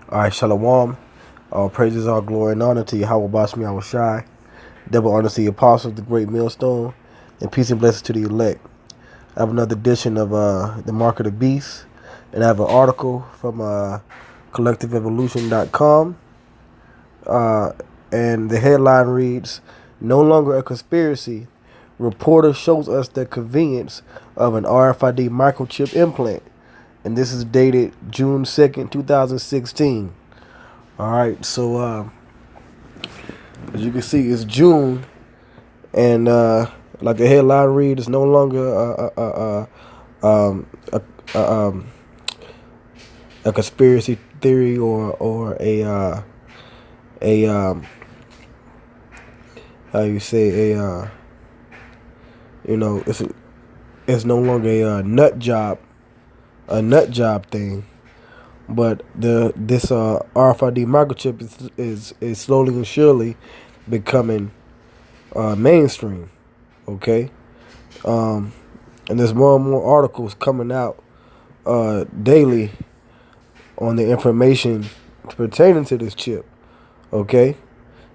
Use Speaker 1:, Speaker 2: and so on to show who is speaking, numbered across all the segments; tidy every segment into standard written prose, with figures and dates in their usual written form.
Speaker 1: All right, Shalom. All praises, all glory, and honor to Yahweh Bashmi Awashai. Double honor to the apostles, the great millstone, and peace and blessings to the elect. I have another edition of The Mark of the Beast, and I have an article from collectiveevolution.com. And the headline reads, "No longer a conspiracy. Reporter shows us the convenience of an RFID microchip implant." And this is dated June 2nd, 2016. All right, so as you can see, it's June, and like the headline reads, it's no longer a conspiracy theory or a how you say it's no longer a nut job thing. But this RFID microchip is slowly and surely becoming mainstream. Okay, and there's more and more articles coming out daily on the information pertaining to this chip. Okay,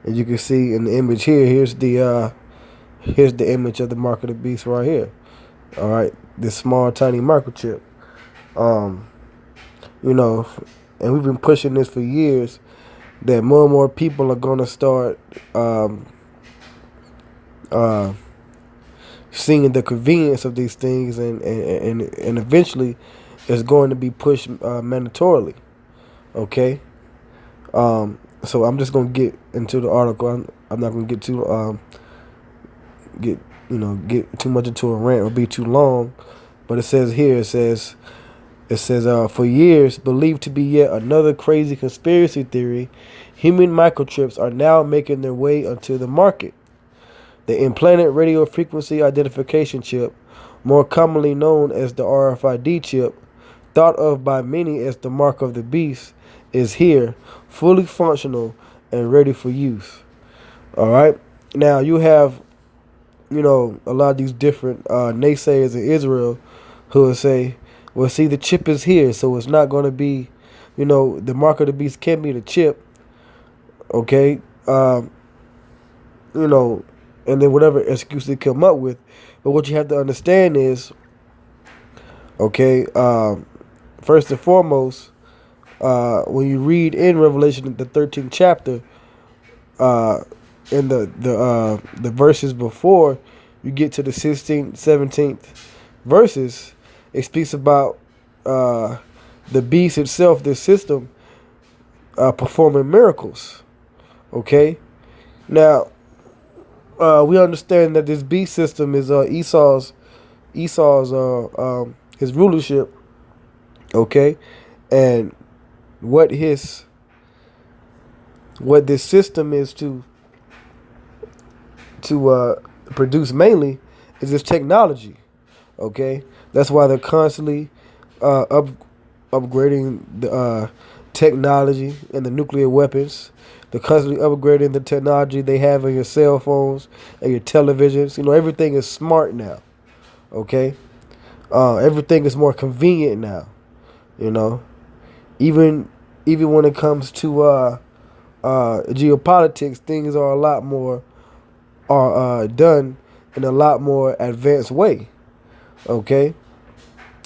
Speaker 1: and you can see in the image here. Here's the image of the mark of the beast right here. All right, this small tiny microchip. And we've been pushing this for years, that more and more people are going to start seeing the convenience of these things, and eventually it's going to be pushed mandatorily. Okay, so I'm just going to get into the article. I'm not going to get too much into a rant or be too long, but it says here, for years believed to be yet another crazy conspiracy theory, human microchips are now making their way onto the market. The implanted radio frequency identification chip, more commonly known as the RFID chip, thought of by many as the mark of the beast, is here, fully functional and ready for use. All right. Now you have, a lot of these different naysayers in Israel who will say, well, see, the chip is here, so it's not going to be, the mark of the beast can't be the chip. Okay. And then whatever excuse they come up with. But what you have to understand is, okay, first and foremost, when you read in Revelation, the 13th chapter, in the verses before you get to the 16th, 17th verses, it speaks about the beast itself, this system, performing miracles. Okay, now we understand that this beast system is Esau's his rulership. Okay, and what this system is to produce mainly is this technology. Okay, that's why they're constantly upgrading the technology and the nuclear weapons. They're constantly upgrading the technology they have in your cell phones and your televisions. Everything is smart now. Okay, everything is more convenient now. Even when it comes to geopolitics, things are a lot more done in a lot more advanced way. Okay,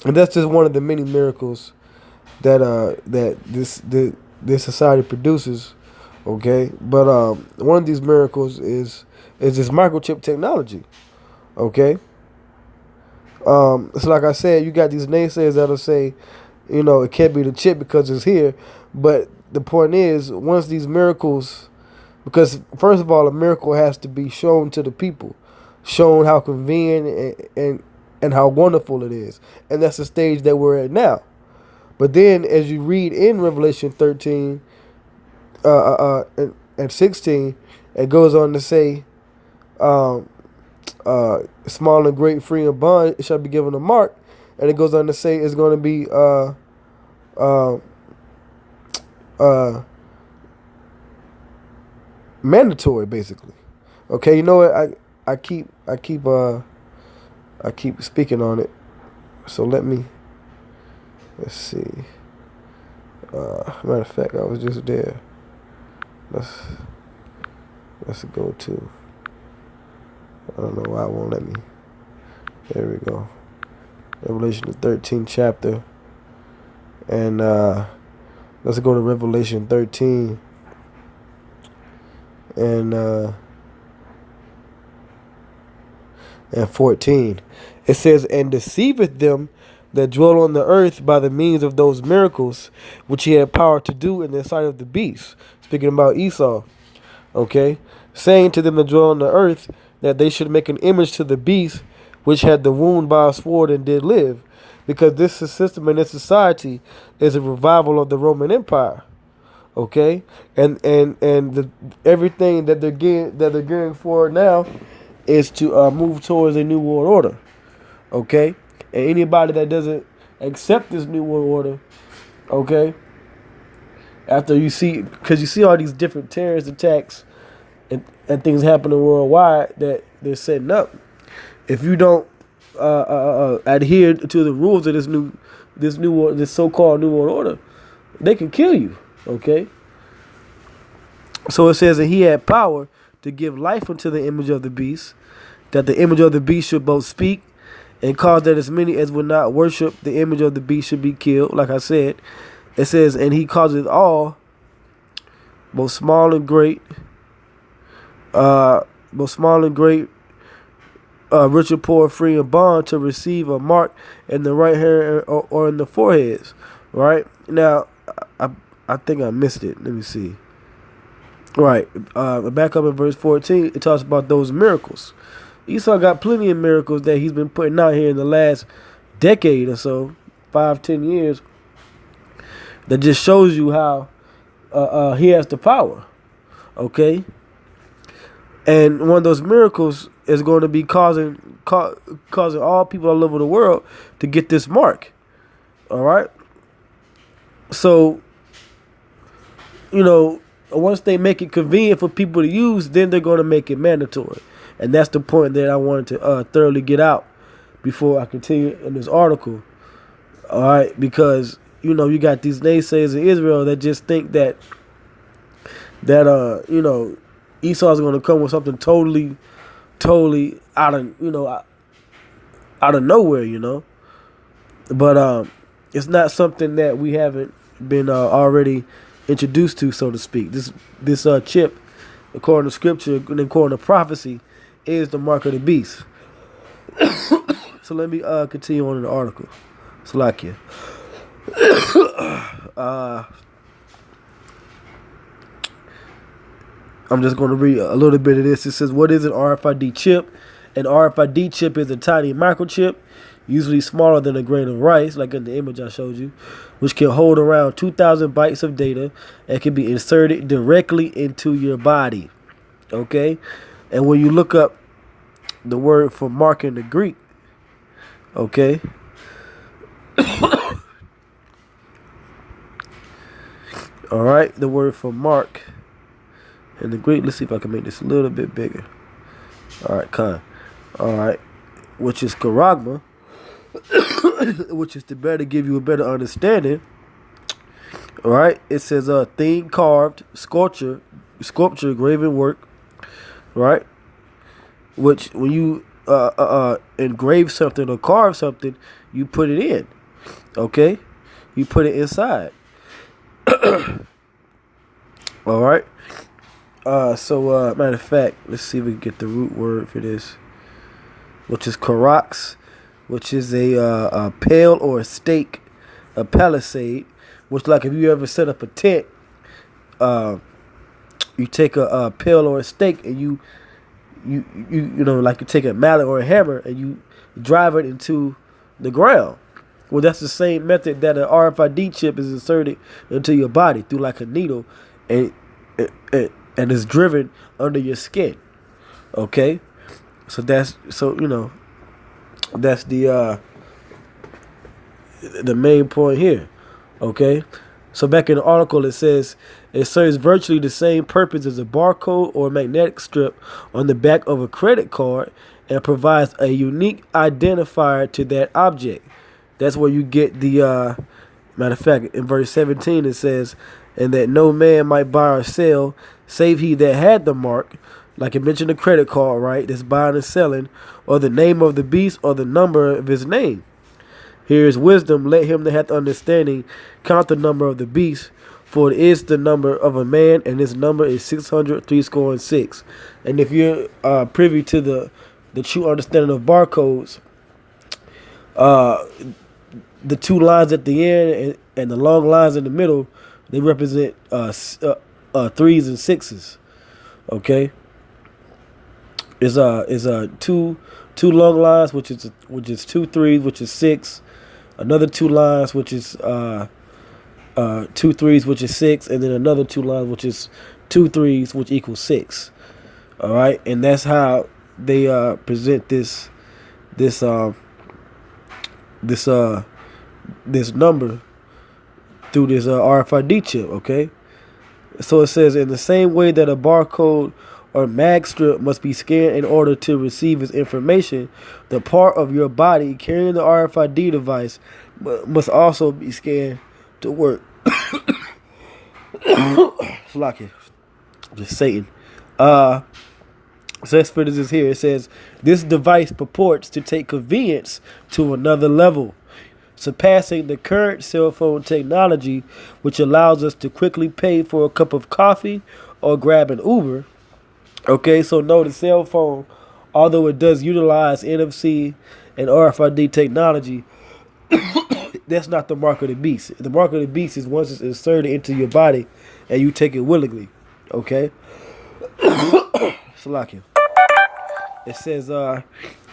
Speaker 1: and that's just one of the many miracles that this society produces. Okay, but one of these miracles is this microchip technology. Okay, so like I said, you got these naysayers that'll say, it can't be the chip because it's here. But the point is, once these miracles, because first of all, a miracle has to be shown to the people, shown how convenient and how wonderful it is. And that's the stage that we're at now. But then as you read in Revelation 13 and 16, it goes on to say, small and great, free and bond, it shall be given a mark. And it goes on to say it's going to be mandatory, basically. Okay, you know what? I keep speaking on it. So let's see. Matter of fact, I was just there. Let's go to. I don't know why it won't let me. There we go. Revelation the 13th chapter. And let's go to Revelation 13 and 14. It says, and deceiveth them that dwell on the earth by the means of those miracles which he had power to do in the sight of the beast. Speaking about Esau. Okay. Saying to them that dwell on the earth that they should make an image to the beast which had the wound by a sword and did live. Because this system and this society is a revival of the Roman Empire. Okay? And everything that they're gearing for now is to move towards a new world order. Okay? And anybody that doesn't accept this new world order, okay, after you see, because you see all these different terrorist attacks and things happening worldwide that they're setting up. If you don't adhere to the rules of this so-called new world order, they can kill you. Okay. So it says that he had power to give life unto the image of the beast, that the image of the beast should both speak and cause that as many as would not worship the image of the beast should be killed. Like I said, it says, and he causeth all, both small and great, rich and poor, free and bond, to receive a mark in the right hand or in the foreheads. Right now, I think I missed it. Let me see. Right, back up in verse 14, it talks about those miracles. Esau got plenty of miracles that he's been putting out here in the last decade or so, 5-10 years, that just shows you how he has the power. Okay? And one of those miracles is going to be causing all people all over the world to get this mark. All right? So, once they make it convenient for people to use, then they're going to make it mandatory. And that's the point that I wanted to thoroughly get out before I continue in this article. All right? Because, you got these naysayers in Israel that just think that Esau's going to come with something totally out of nowhere, But it's not something that we haven't been already introduced to, so to speak. This chip, according to scripture and according to prophecy, is the mark of the beast. So let me continue on in the article. Salakia. I'm just going to read a little bit of this. It says, what is an RFID chip? An RFID chip is a tiny microchip, usually smaller than a grain of rice, like in the image I showed you, which can hold around 2,000 bytes of data and can be inserted directly into your body. Okay? And when you look up the word for mark in the Greek, okay? All right, the word for mark in the Greek, let's see if I can make this a little bit bigger. All right, all right, which is charagma, which is to better give you a better understanding. All right, it says thing carved, sculpture, graven work. Right, which when you engrave something or carve something, you put it in. Okay, you put it inside. All right. So matter of fact, let's see if we can get the root word for this, which is karax, which is a pale or a stake, a palisade, which, like, if you ever set up a tent, you take a pale or a stake and you like you take a mallet or a hammer and you drive it into the ground. Well, that's the same method that an RFID chip is inserted into your body through like a needle, and is driven under your skin. Okay, so that's the main point here. Okay, so back in the article it says it serves virtually the same purpose as a barcode or magnetic strip on the back of a credit card and provides a unique identifier to that object. That's where you get the Matter of fact, in verse 17 it says, "And that no man might buy or sell, save he that had the mark," like it mentioned the credit card, right? That's buying and selling, "or the name of the beast, or the number of his name. Here is wisdom. Let him that hath understanding count the number of the beast, for it is the number of a man, and his number is 666." And if you're privy to the true understanding of barcodes, the two lines at the end and the long lines in the middle, they represent threes and sixes. Okay, is two long lines, which is two threes, which is six. Another two lines, which is two threes, which is six, and then another two lines, which is two threes, which equals six. All right, and that's how they present this number through this RFID chip. Okay, so it says, in the same way that a barcode or mag strip must be scanned in order to receive its information, the part of your body carrying the RFID device must also be scanned to work. Lucky, just Satan. So for this is here. It says, "This device purports to take convenience to another level, surpassing the current cell phone technology, which allows us to quickly pay for a cup of coffee or grab an Uber." Okay, so no, the cell phone, although it does utilize NFC and RFID technology, that's not the mark of the beast. The mark of the beast is once it's inserted into your body and you take it willingly. Okay? Salakia. It says,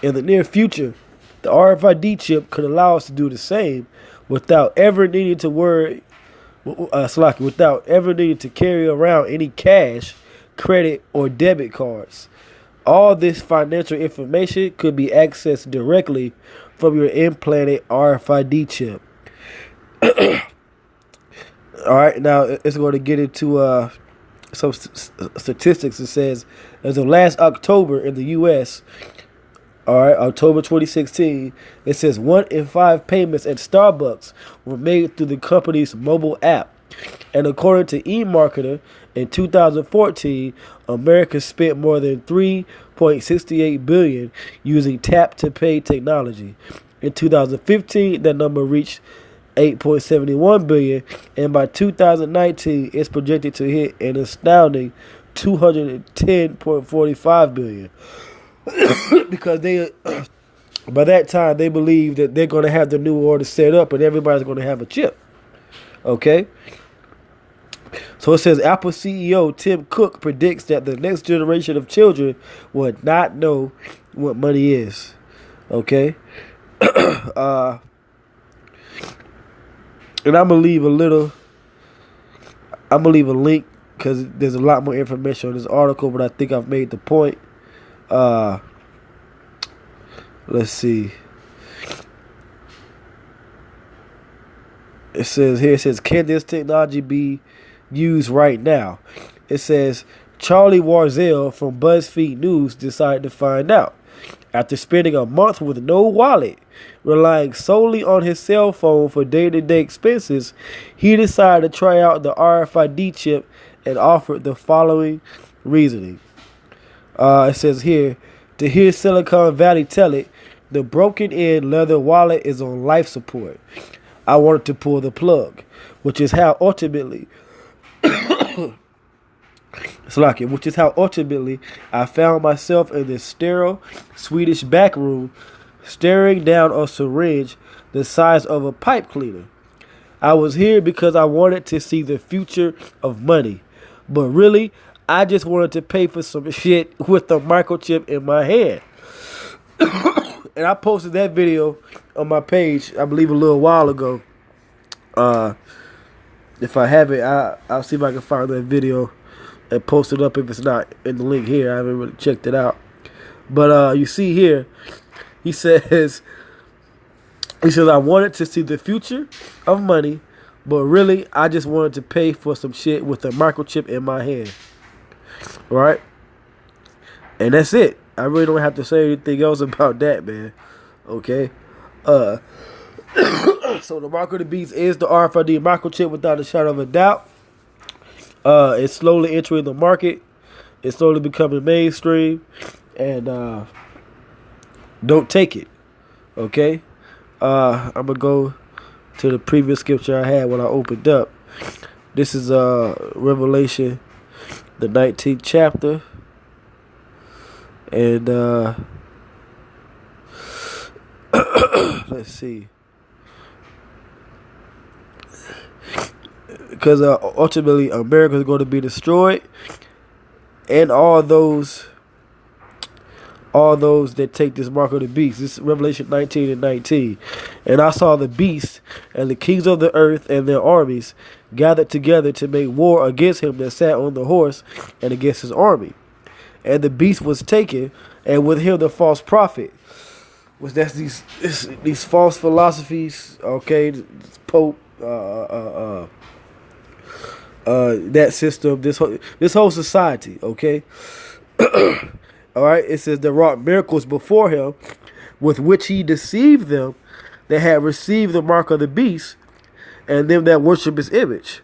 Speaker 1: in the near future, the RFID chip could allow us to do the same without ever needing to without ever needing to carry around any cash, credit, or debit cards. All this financial information could be accessed directly from your implanted RFID chip. All right, now it's going to get into some statistics. It says, as of last October in the U.S., all right, October 2016, it says 1 in 5 payments at Starbucks were made through the company's mobile app. And according to eMarketer, in 2014, America spent more than $3.68 billion using tap-to-pay technology. In 2015, that number reached $8.71 billion, and by 2019, it's projected to hit an astounding $210.45 billion. Because by that time, they believe that they're going to have the new order set up and everybody's going to have a chip. Okay? So it says Apple CEO Tim Cook predicts that the next generation of children will not know what money is. Okay? And I'm going to leave a link because there's a lot more information on this article, but I think I've made the point. Let's see. It says, can this technology be used right now? It says, Charlie Warzel from BuzzFeed News decided to find out. After spending a month with no wallet, relying solely on his cell phone for day-to-day expenses, he decided to try out the RFID chip and offered the following reasoning. It says here, to hear Silicon Valley tell it, the broken-in leather wallet is on life support. I wanted to pull the plug, which is how ultimately I found myself in this sterile Swedish back room staring down a syringe the size of a pipe cleaner. I was here because I wanted to see the future of money, but really, I just wanted to pay for some shit with a microchip in my hand. And I posted that video on my page, I believe a little while ago. If I have it, I'll see if I can find that video and post it up if it's not in the link here. I haven't really checked it out. But you see here, he says, I wanted to see the future of money, but really, I just wanted to pay for some shit with a microchip in my hand. Right? And that's it. I really don't have to say anything else about that, man. Okay? So the mark of the beast is the RFID microchip without a shadow of a doubt. It's slowly entering the market. It's slowly becoming mainstream. And don't take it. Okay? I'm going to go to the previous scripture I had when I opened up. This is Revelation, the 19th chapter. And let's see. Because ultimately America is going to be destroyed, and all those that take this mark of the beast. This is Revelation 19 and 19. And I saw the beast and the kings of the earth and their armies gathered together to make war against him that sat on the horse and against his army. And the beast was taken, and with him the false prophet. That's these false philosophies, okay? Pope, that system, this whole society, okay? All right, it says, that wrought miracles before him, with which he deceived them that had received the mark of the beast, and them that worship his image.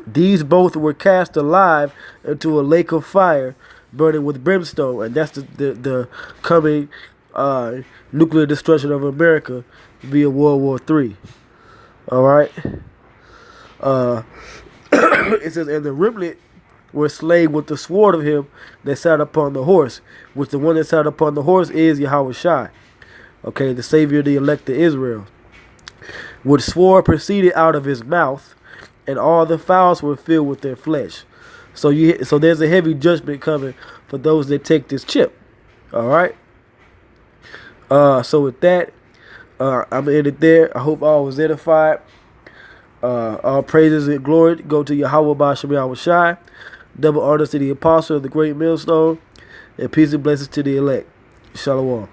Speaker 1: These both were cast alive into a lake of fire, burning with brimstone, and that's the coming nuclear destruction of America via World War III. All right. It says, and the remnant were slain with the sword of him that sat upon the horse, which the one that sat upon the horse is Yahweh Shai, okay, the Savior of the elect of Israel, which sword proceeded out of his mouth, and all the fowls were filled with their flesh. So there's a heavy judgment coming for those that take this chip. All right. So with that, I'm gonna end it there. I hope all was edified. All praises and glory go to Yahweh Ba'Shem Yahweh Shai. Double honors to the apostle of the great millstone, and peace and blessings to the elect. Shalom.